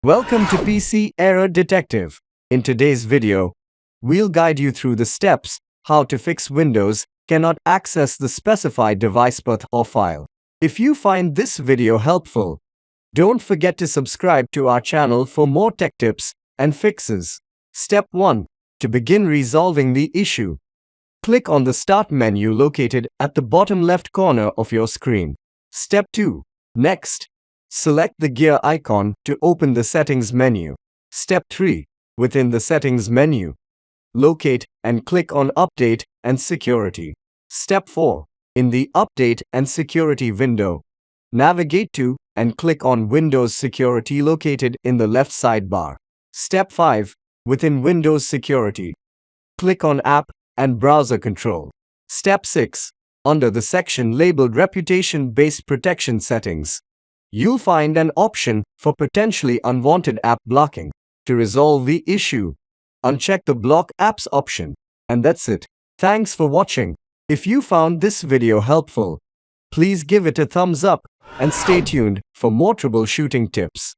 Welcome to PC Error Detective. In today's video, we'll guide you through the steps how to fix Windows cannot access the specified device path or file. If you find this video helpful, don't forget to subscribe to our channel for more tech tips and fixes. Step 1. To begin resolving the issue, click on the Start menu located at the bottom left corner of your screen. Step 2. Next, select the gear icon to open the Settings menu. Step 3. Within the Settings menu, locate and click on Update and Security. Step 4. In the Update and Security window, navigate to and click on Windows Security located in the left sidebar. Step 5. Within Windows Security, click on App and Browser Control. Step 6. Under the section labeled Reputation-Based Protection Settings, you'll find an option for potentially unwanted app blocking. To resolve the issue, uncheck the Block Apps option. And that's it. Thanks for watching. If you found this video helpful, please give it a thumbs up and stay tuned for more troubleshooting tips.